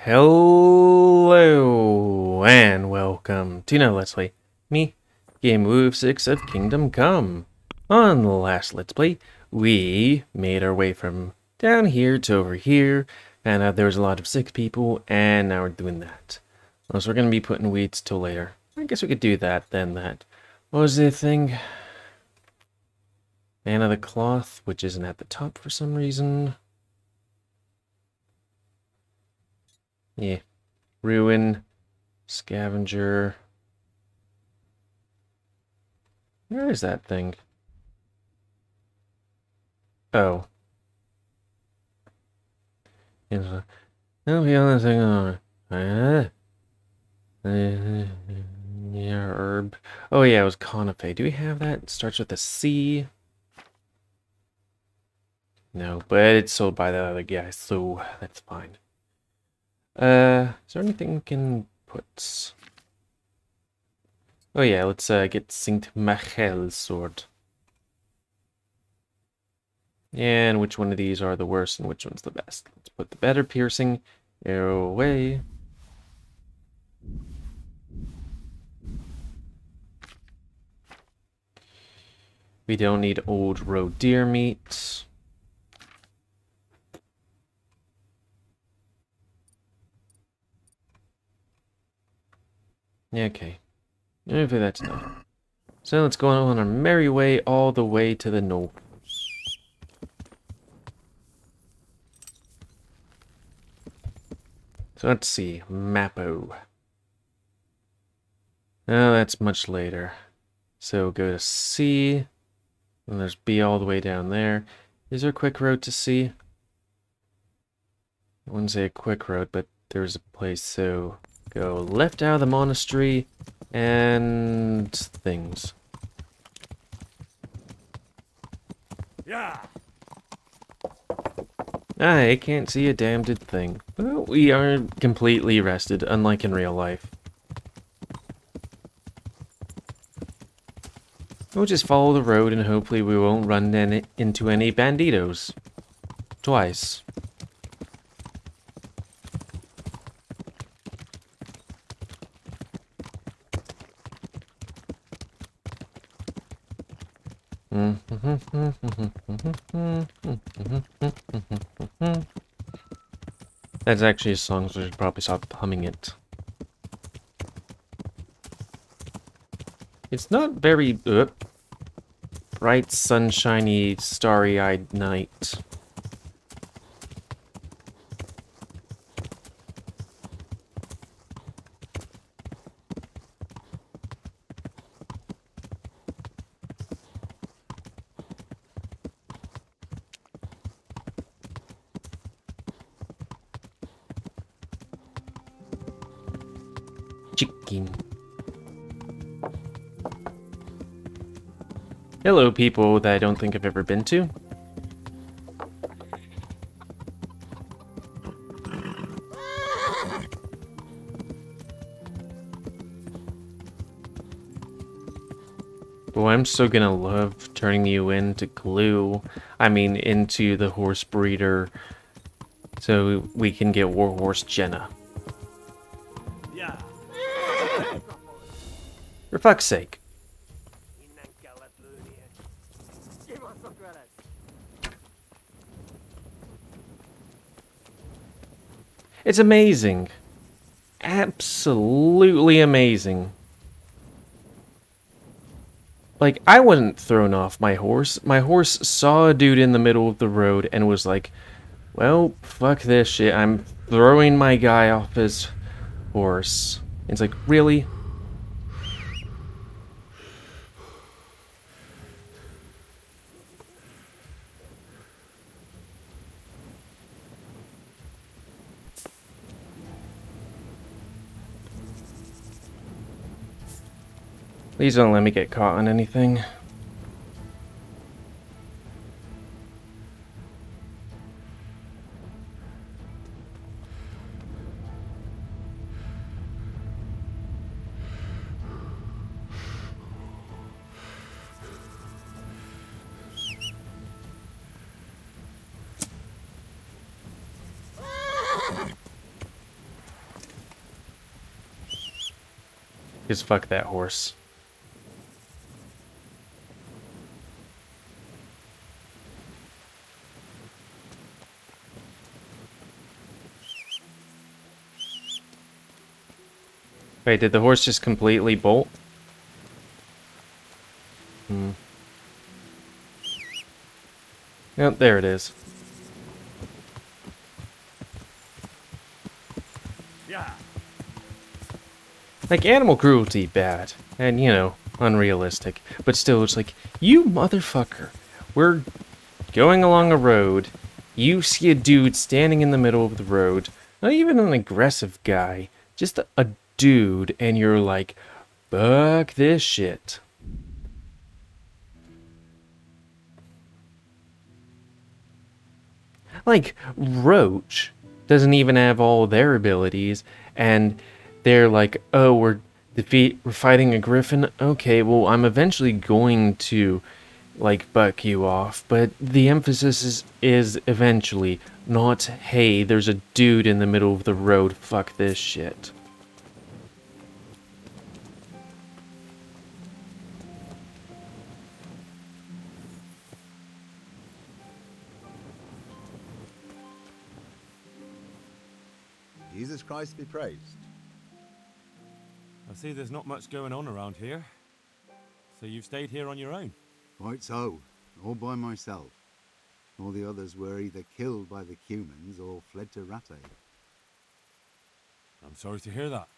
Hello and welcome to another Let's Play. Me, GamerWolfSix of Kingdom Come. On the last Let's Play, we made our way from down here to over here, and there was a lot of sick people, and now we're doing that. So we're going to be putting weeds till later. I guess we could do that, then that. What was the thing? Man of the Cloth, which isn't at the top for some reason. Yeah. Ruin, Scavenger. Where is that thing? Oh. That'll be on the thing on. Yeah, herb. Oh yeah, it was conife. Do we have that? It starts with a C. No, but it's sold by the other guy, so that's fine. Is there anything we can put? Oh yeah, let's get Saint Machel's sword. And which one of these are the worst and which one's the best? Let's put the better piercing arrow away. We don't need old roe deer meat. Yeah, okay. Hopefully that's enough. So let's go on our merry way all the way to the north. So let's see. Mappo. Oh, that's much later. So go to C. And there's B all the way down there. Is there a quick road to C? I wouldn't say a quick road, but there's a place. So go left out of the monastery and things. Yeah. I can't see a damn good thing. Well, we are completely rested, unlike in real life. We'll just follow the road and hopefully we won't run into any banditos. Twice. That's actually a song, so I should probably stop humming it. It's not very bright, sunshiny, starry-eyed night. Chicken. Hello, people that I don't think I've ever been to. Boy, I'm so gonna love turning you into glue. I mean, into the horse breeder. So we can get Warhorse Jenna. Yeah. For fuck's sake. It's amazing. Absolutely amazing. Like, I wasn't thrown off my horse. My horse saw a dude in the middle of the road and was like, well, fuck this shit. I'm throwing my guy off his horse. And it's like, really? Please don't let me get caught on anything. Because fuck that horse. Wait, did the horse just completely bolt? Yep, there it is. Yeah. Like, animal cruelty, bad. And, you know, unrealistic. But still, it's like, you motherfucker. We're going along a road. You see a dude standing in the middle of the road. Not even an aggressive guy. Just a dude. And you're like, fuck this shit. Like, Roach doesn't even have all their abilities, and they're like, oh, we're fighting a griffin. Okay, well, I'm eventually going to, like, buck you off, but the emphasis is eventually, not, hey, there's a dude in the middle of the road, fuck this shit. Jesus Christ be praised. I see there's not much going on around here. So you've stayed here on your own? Quite so, all by myself. All the others were either killed by the humans or fled to Rattay. I'm sorry to hear that.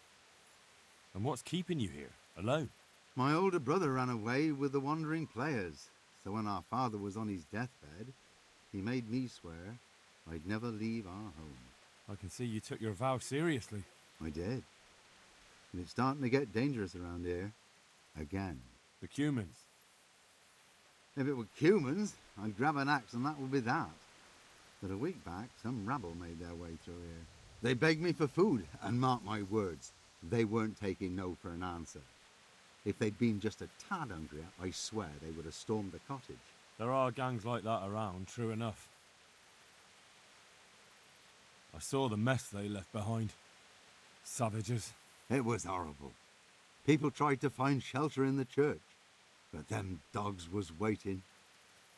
And what's keeping you here, alone? My older brother ran away with the wandering players, so when our father was on his deathbed, he made me swear I'd never leave our home. I can see you took your vow seriously. I did. And it's starting to get dangerous around here. Again. The humans. If it were humans, I'd grab an axe and that would be that. But a week back, some rabble made their way through here. They begged me for food, and mark my words, they weren't taking no for an answer. If they'd been just a tad hungrier, I swear they would have stormed the cottage. There are gangs like that around, true enough. I saw the mess they left behind. Savages. It was horrible. People tried to find shelter in the church, but them dogs was waiting.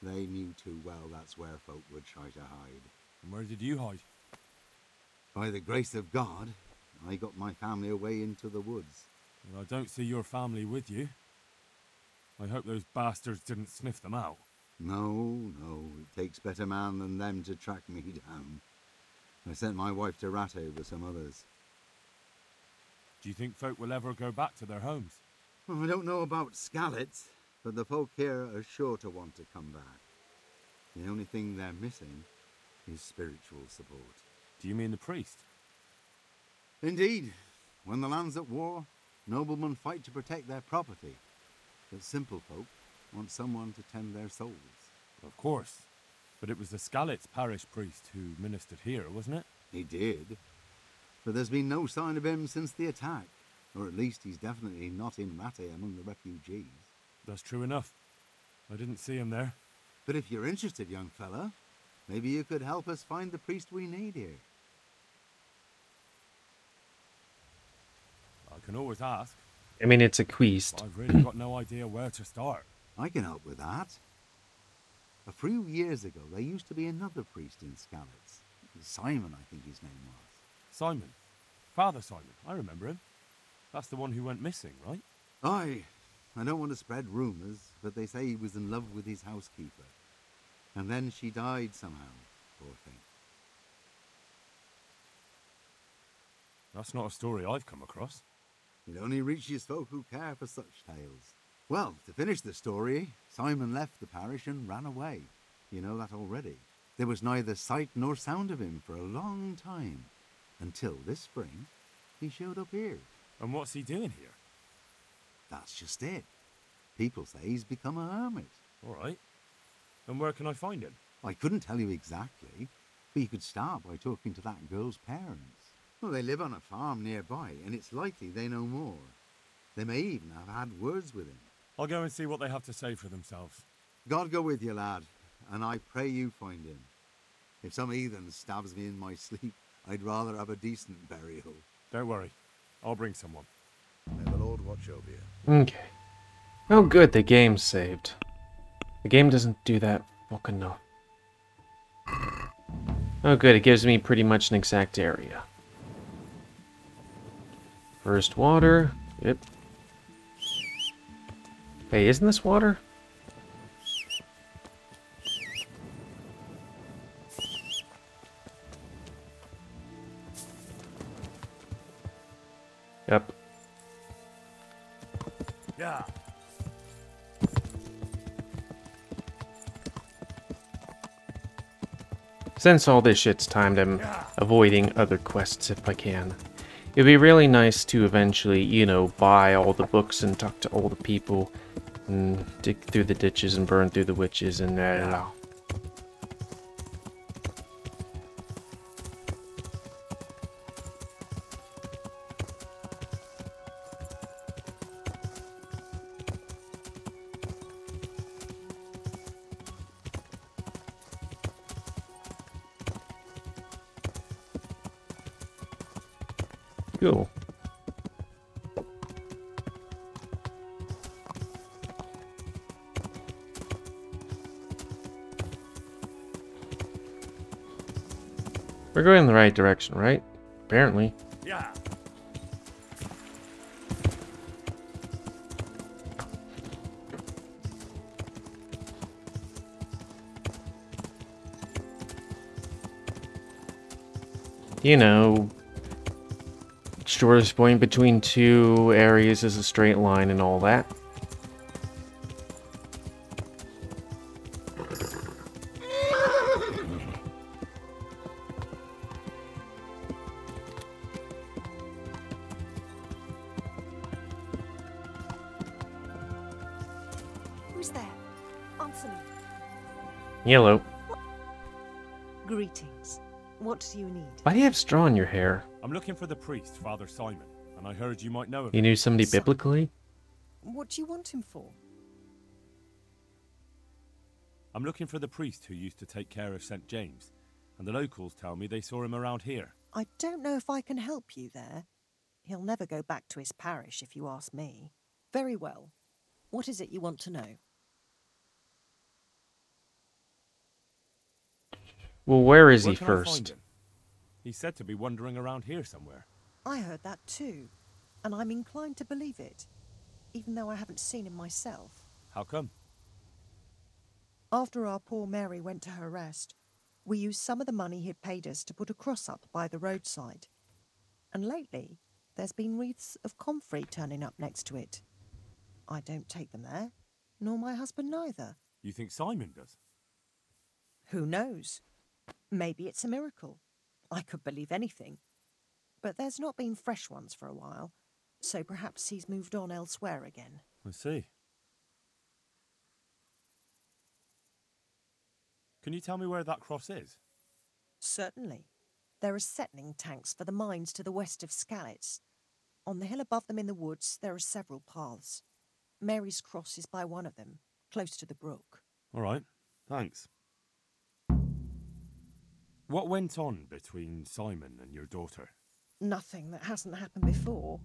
They knew too well that's where folk would try to hide. And where did you hide? By the grace of God, I got my family away into the woods. Well, I don't see your family with you. I hope those bastards didn't sniff them out. No, it takes better man than them to track me down. I sent my wife to Rattay with some others. Do you think folk will ever go back to their homes? Well, I don't know about Skallets, but the folk here are sure to want to come back. The only thing they're missing is spiritual support. Do you mean the priest? Indeed. When the land's at war, noblemen fight to protect their property. But simple folk want someone to tend their souls. Of course. But it was the Skallets parish priest who ministered here, wasn't it? He did. But there's been no sign of him since the attack. Or at least he's definitely not in Rattay among the refugees. That's true enough. I didn't see him there. But if you're interested, young fella, maybe you could help us find the priest we need here. I can always ask. I mean, it's a quest. But I've really got no idea where to start. I can help with that. A few years ago, there used to be another priest in Skallets. Simon, I think his name was. Simon. Father Simon. I remember him. That's the one who went missing, right? Aye. I don't want to spread rumours, but they say he was in love with his housekeeper. And then she died somehow, poor thing. That's not a story I've come across. It only reaches folk who care for such tales. Well, to finish the story, Simon left the parish and ran away. You know that already. There was neither sight nor sound of him for a long time. Until this spring, he showed up here. And what's he doing here? That's just it. People say he's become a hermit. All right. And where can I find him? I couldn't tell you exactly, but you could start by talking to that girl's parents. Well, they live on a farm nearby, and it's likely they know more. They may even have had words with him. I'll go and see what they have to say for themselves. God go with you, lad, and I pray you find him. If some heathen stabs me in my sleep, I'd rather have a decent burial. Don't worry. I'll bring someone. May the Lord watch over you. Okay. Oh good, the game's saved. The game doesn't do that fucking enough. Oh good, it gives me pretty much an exact area. First water. Yep. Hey, isn't this water? Yep. Yeah. Since all this shit's timed, I'm avoiding other quests if I can. It'd be really nice to eventually, you know, buy all the books and talk to all the people and dig through the ditches and burn through the witches and Cool. We're going in the right direction, right? Apparently. Yeah. You know, shortest point between two areas is a straight line and all that. Who's there? Answer me. Yellow. Greetings. What do you need? Why do you have straw in your hair? I'm looking for the priest, Father Simon, and I heard you might know of You him. knew somebody Simon. biblically? What do you want him for? I'm looking for the priest who used to take care of St. James, and the locals tell me they saw him around here. I don't know if I can help you there. He'll never go back to his parish, if you ask me. Very well. What is it you want to know? Well, where is Where he can I find first? him? He's said to be wandering around here somewhere. I heard that too, and I'm inclined to believe it, even though I haven't seen him myself. How come? After our poor Mary went to her rest, we used some of the money he'd paid us to put a cross up by the roadside. And lately, there's been wreaths of comfrey turning up next to it. I don't take them there, nor my husband neither. You think Simon does? Who knows? Maybe it's a miracle. I could believe anything. But there's not been fresh ones for a while, so perhaps he's moved on elsewhere again. I see. Can you tell me where that cross is? Certainly. There are settling tanks for the mines to the west of Skalitz. On the hill above them in the woods, there are several paths. Mary's cross is by one of them, close to the brook. All right, thanks. What went on between Simon and your daughter? Nothing that hasn't happened before.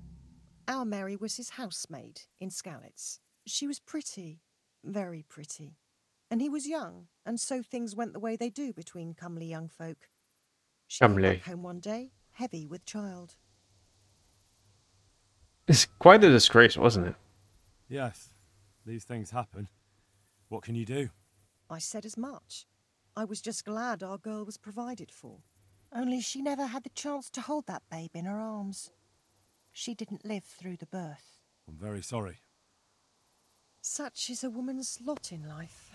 Our Mary was his housemaid in Skalitz. She was pretty, very pretty. And he was young, and so things went the way they do between comely young folk. She came Comely. back home one day, heavy with child. It's quite a disgrace, wasn't it? Yes, these things happen. What can you do? I said as much. I was just glad our girl was provided for. Only she never had the chance to hold that babe in her arms. She didn't live through the birth. I'm very sorry. Such is a woman's lot in life.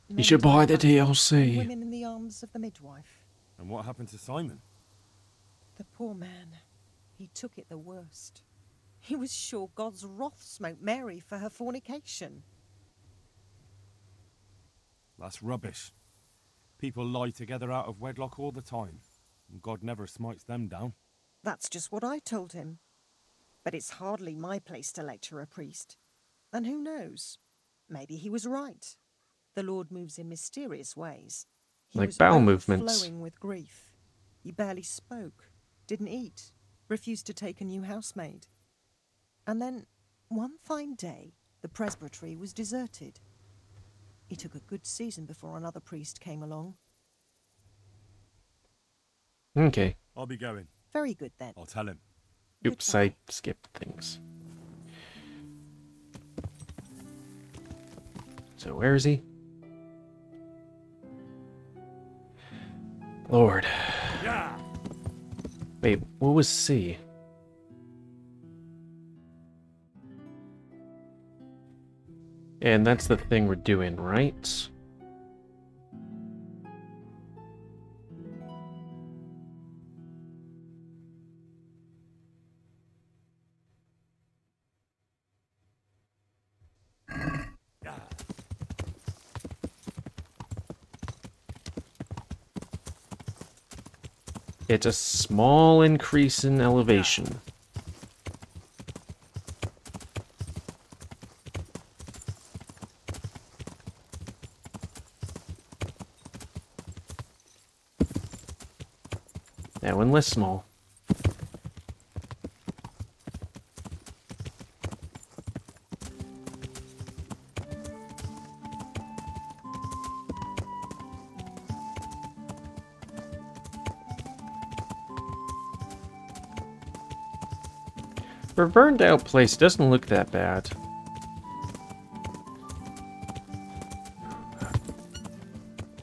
You should buy the DLC. Women in the arms of the midwife. And what happened to Simon? The poor man. He took it the worst. He was sure God's wrath smote Mary for her fornication. That's rubbish. People lie together out of wedlock all the time, and God never smites them down. That's just what I told him. But it's hardly my place to lecture a priest. And who knows? Maybe he was right. The Lord moves in mysterious ways. He Like was bowel movements. overflowing with grief. He barely spoke, didn't eat, refused to take a new housemaid. And then One fine day, the presbytery was deserted. It took a good season before another priest came along. Okay. I'll be going. Very good then. I'll tell him. Oops, I skipped things. So where is he? Lord. Yeah. Wait, what was C? And that's the thing we're doing, right? It's a small increase in elevation. That one less small. For a burned out place, it doesn't look that bad.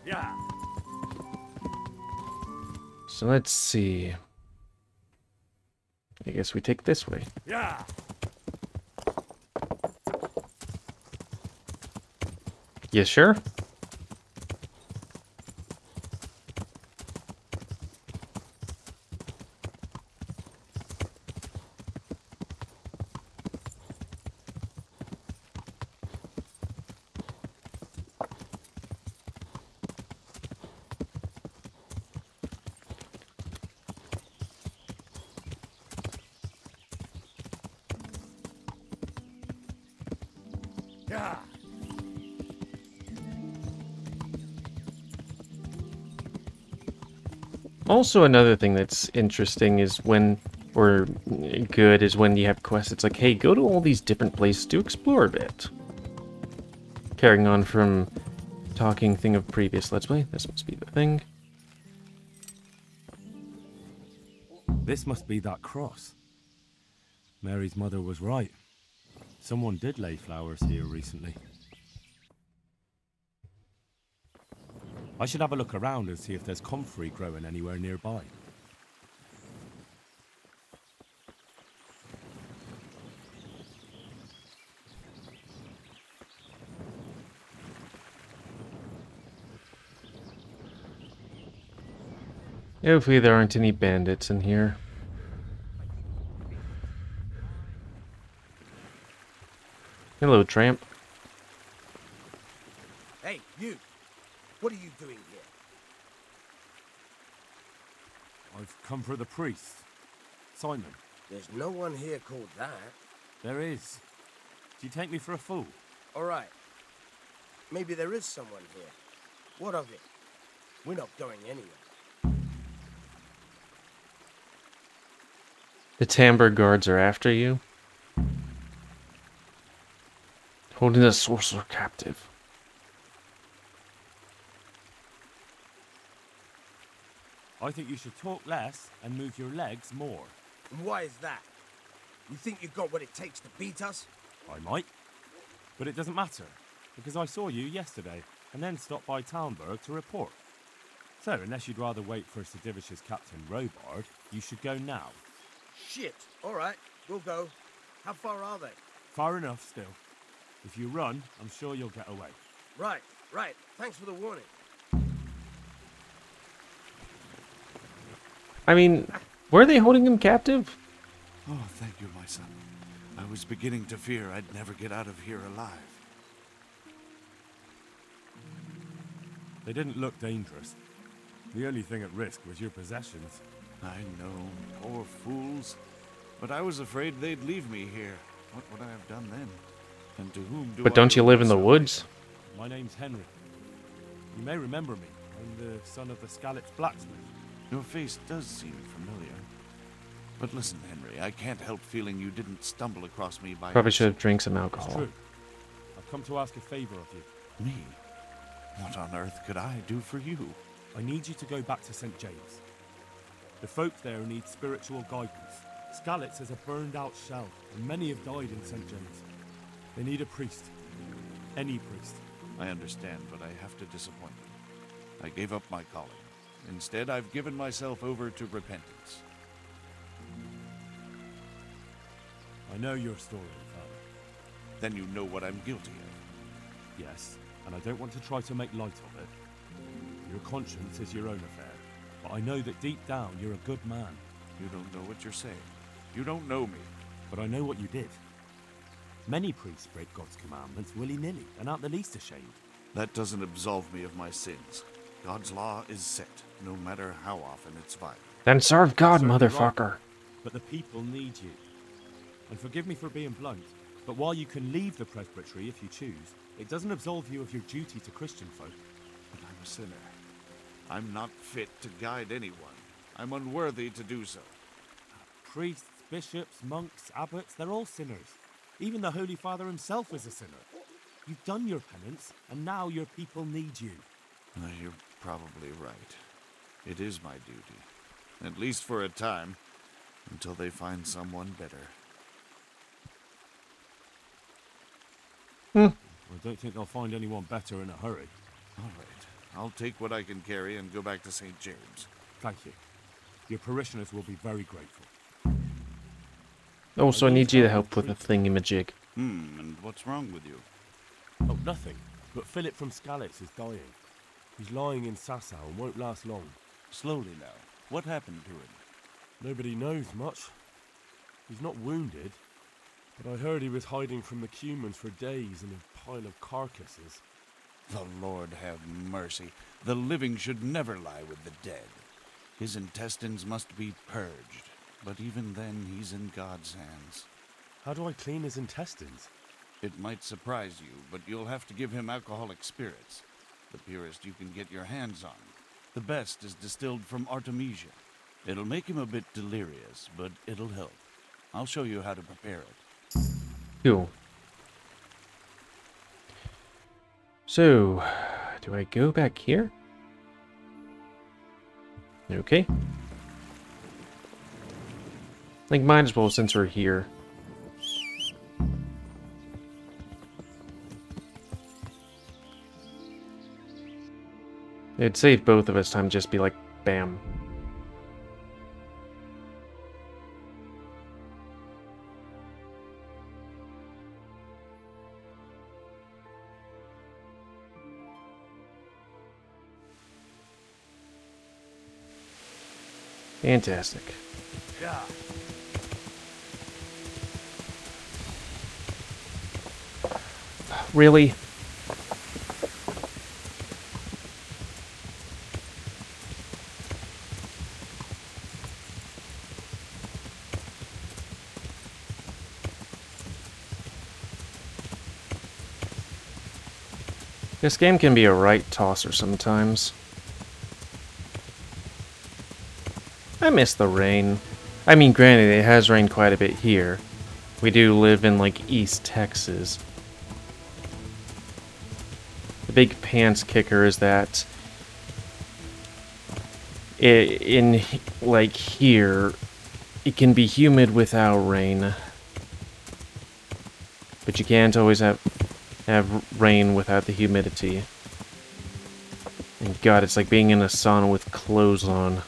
Yeah. So let's see. I guess we take this way. Yeah. You sure? Yeah. Also, another thing that's interesting is when, or good, is when you have quests. It's like, hey, go to all these different places to explore a bit. Carrying on from talking thing of previous Let's Play, this must be the thing. This must be that cross. Mary's mother was right. Someone did lay flowers here recently. I should have a look around and see if there's comfrey growing anywhere nearby. Hopefully there aren't any bandits in here. Hello, tramp. Hey, you! What are you doing here? I've come for the priest. Simon. There's no one here called that. There is. Do you take me for a fool? All right. Maybe there is someone here. What of it? We're not going anywhere. The Tamber guards are after you. Holding the sorcerer captive. I think you should talk less and move your legs more. And why is that? You think you've got what it takes to beat us? I might. But it doesn't matter, because I saw you yesterday, and then stopped by Talmberg to report. So, unless you'd rather wait for Sir Divish's Captain Robard, you should go now. Shit. All right, we'll go. How far are they? Far enough, still. If you run, I'm sure you'll get away. Right. Thanks for the warning. I mean, were they holding him captive? Oh, thank you, my son. I was beginning to fear I'd never get out of here alive. They didn't look dangerous. The only thing at risk was your possessions. I know, poor fools. But I was afraid they'd leave me here. What would I have done then? And to whom do But I don't you owe live in the my woods? My name's Henry. You may remember me. I'm the son of the Scallop's blacksmith. Your face does seem familiar. But listen, Henry, I can't help feeling you didn't stumble across me by Probably should have drank some It's alcohol. true. I've come to ask a favor of you. Me? What on earth could I do for you? I need you to go back to St. James. The folk there need spiritual guidance. Skalitz is a burned-out shell, and many have died in St. James. They need a priest. Any priest. I understand, but I have to disappoint you. I gave up my calling. Instead, I've given myself over to repentance. I know your story, Father. Then you know what I'm guilty of. Yes, and I don't want to try to make light of it. Your conscience is your own affair, but I know that deep down you're a good man. You don't know what you're saying. You don't know me. But I know what you did. Many priests break God's commandments willy-nilly and aren't the least ashamed. That doesn't absolve me of my sins. God's law is set, no matter how often it's violated. Then serve God, Certainly motherfucker. right, but the people need you. And forgive me for being blunt, but while you can leave the presbytery if you choose, it doesn't absolve you of your duty to Christian folk. But I'm a sinner. I'm not fit to guide anyone. I'm unworthy to do so. Priests, bishops, monks, abbots, they're all sinners. Even the Holy Father himself is a sinner. You've done your penance, and now your people need you. You're probably right. It is my duty. At least for a time. Until they find someone better. I don't think they'll find anyone better in a hurry. All right. I'll take what I can carry and go back to St. James. Thank you. Your parishioners will be very grateful. Also, I need you to help with a thingamajig. And what's wrong with you? Oh, nothing. But Philip from Skalitz is dying. He's lying in Sasau and won't last long. Slowly now. What happened to him? Nobody knows much. He's not wounded, but I heard he was hiding from the Cumans for days in a pile of carcasses. The Lord have mercy. The living should never lie with the dead. His intestines must be purged, but even then he's in God's hands. How do I clean his intestines? It might surprise you, but you'll have to give him alcoholic spirits. The purest you can get your hands on. The best is distilled from Artemisia. It'll make him a bit delirious, but it'll help. I'll show you how to prepare it. Cool. So, do I go back here? Okay. I think might as well since we're here. It'd save both of us time just be like, bam. Fantastic. Yeah. Really? This game can be a right tosser sometimes. I miss the rain. I mean, granted, it has rained quite a bit here. We do live in, like, East Texas. The big pants kicker is that in like, here, it can be humid without rain. But you can't always have rain without the humidity. And God, it's like being in a sauna with clothes on.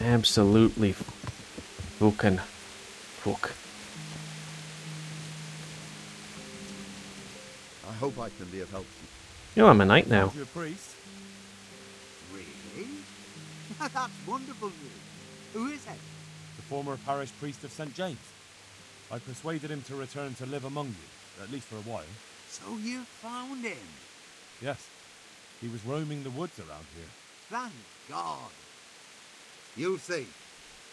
Absolutely fucking fuck. I hope I can be of help to You know, I'm a knight now. You're a priest? you. Really? That's wonderful news. Who is it? The former parish priest of St. James. I persuaded him to return to live among you, at least for a while. So you found him. Yes, he was roaming the woods around here. Thank God. You'll see.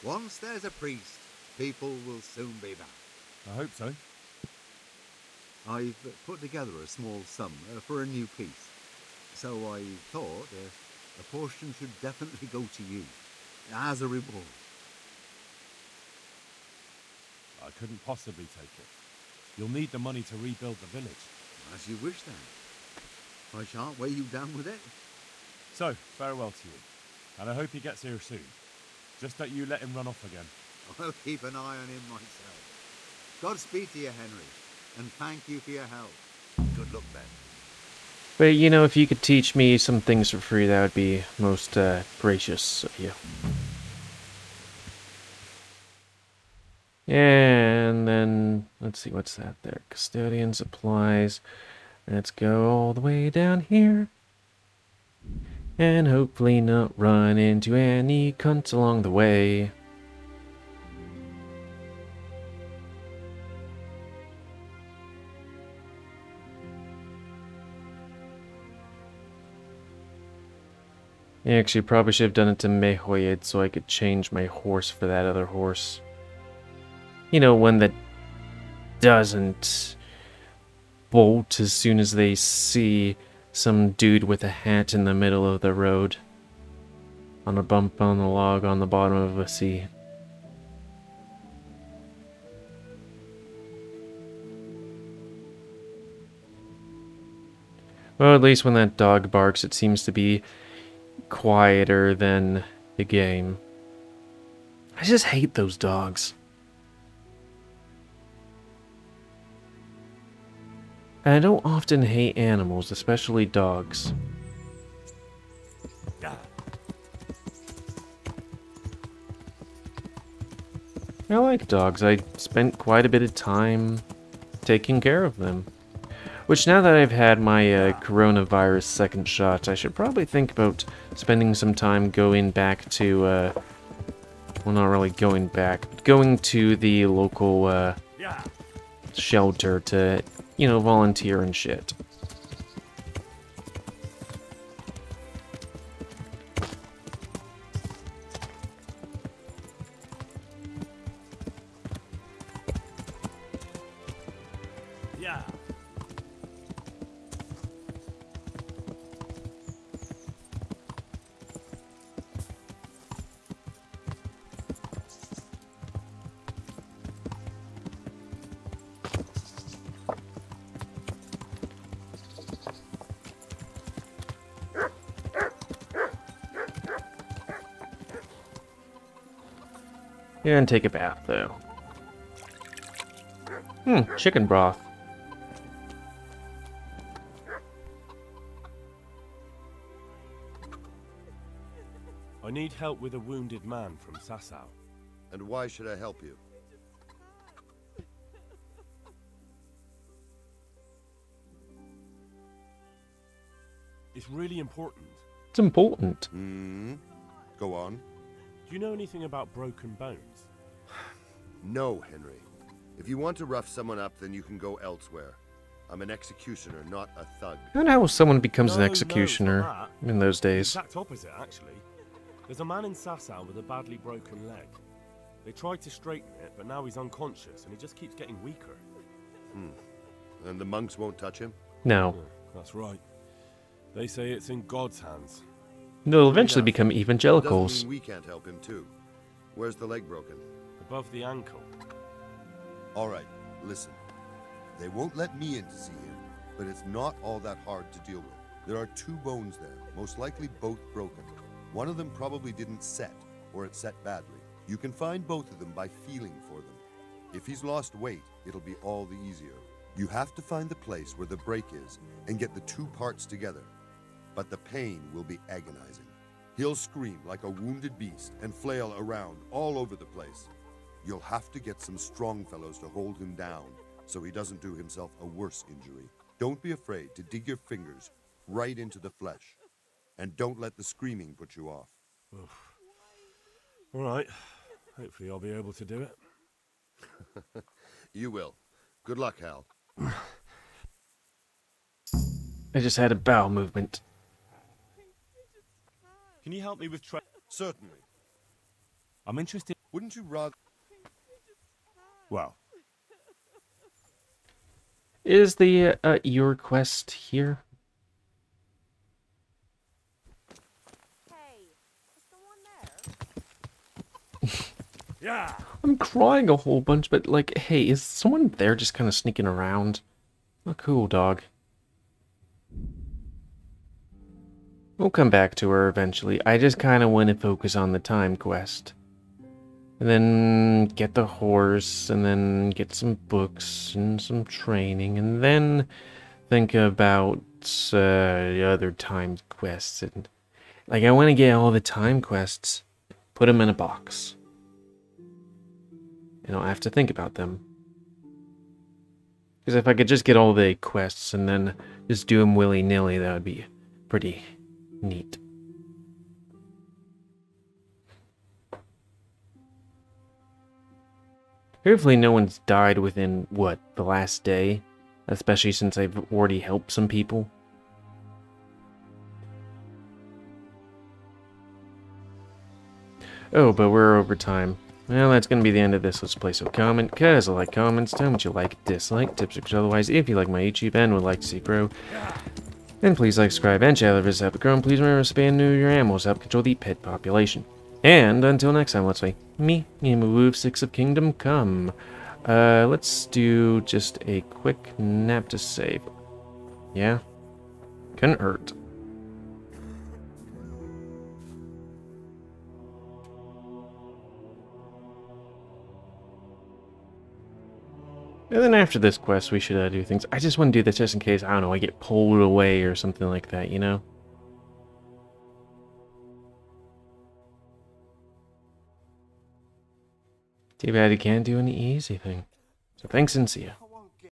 Once there's a priest, people will soon be back. I hope so. I've put together a small sum for a new piece. So I thought a portion should definitely go to you, as a reward. I couldn't possibly take it. You'll need the money to rebuild the village. As you wish, then. I shan't weigh you down with it. So, farewell to you. And I hope he gets here soon. Just that you let him run off again. I'll keep an eye on him myself. Godspeed to you, Henry. And thank you for your help. Good luck, then. But, you know, if you could teach me some things for free, that would be most gracious of you. And then, let's see, what's that there? Custodian supplies. Let's go all the way down here. And hopefully not run into any cunts along the way. Actually, probably should have done it to Mehoyed so I could change my horse for that other horse. You know, one that doesn't bolt as soon as they see some dude with a hat in the middle of the road on a bump on the log on the bottom of a sea. Well, at least when that dog barks, it seems to be quieter than the game. I just hate those dogs. And I don't often hate animals, especially dogs. I like dogs. I spent quite a bit of time taking care of them. Which, now that I've had my coronavirus second shot, I should probably think about spending some time going back to, well, not really going back, but going to the local shelter to, you know, volunteer and shit. Yeah. And take a bath, though. Chicken broth. I need help with a wounded man from Sasau. And why should I help you? It's really important. It's important. Go on. Do you know anything about broken bones? No, Henry. If you want to rough someone up, then you can go elsewhere. I'm an executioner, not a thug. I don't know how someone becomes an No, executioner it's not that. in those days. Exact opposite, actually. There's a man in Sasau with a badly broken leg. They tried to straighten it, but now he's unconscious and he just keeps getting weaker. And the monks won't touch him? No. That's right. They say it's in God's hands. They'll eventually become Doesn't evangelicals. mean we can't help him too. Where's the leg broken? Above the ankle. All right, listen. They won't let me in to see him, but it's not all that hard to deal with. There are 2 bones there, most likely both broken. One of them probably didn't set, or it set badly. You can find both of them by feeling for them. If he's lost weight, it'll be all the easier. You have to find the place where the break is and get the 2 parts together. But the pain will be agonizing. He'll scream like a wounded beast and flail around all over the place. You'll have to get some strong fellows to hold him down so he doesn't do himself a worse injury. Don't be afraid to dig your fingers right into the flesh. And don't let the screaming put you off. All right. Hopefully I'll be able to do it. You will. Good luck, Hal. I just had a bowel movement. Can you help me with Certainly. I'm interested. Wouldn't you rather... Well, Is the your quest here? Hey, is someone there? yeah. I'm crying a whole bunch, but like, hey, is someone there just kind of sneaking around? Oh, cool, dog. We'll come back to her eventually. I just kind of want to focus on the time quest. And then get the horse, and then get some books and some training, and then think about the other time quests. And like, I want to get all the time quests, put them in a box. And I'll have to think about them. Because if I could just get all the quests and then just do them willy-nilly, that would be pretty neat. Hopefully no one's died within, what, the last day? Especially since I've already helped some people. Oh, but we're over time. Well, that's going to be the end of this Let's Play. So comment, cause I like comments, tell me what you like, dislike, tips, or otherwise, if you like my YouTube and would like to see grow. And please like, subscribe, and share this help grow, and please remember to expand new your animals to help control the pet population. And until next time, let's play me, GamerWolfSix of Kingdom Come. Let's do just a quick nap to save. Yeah? Couldn't hurt. And then after this quest, we should do things. I just want to do this just in case, I don't know, I get pulled away or something like that, you know? Too bad you can't do any easy thing. So thanks and see ya.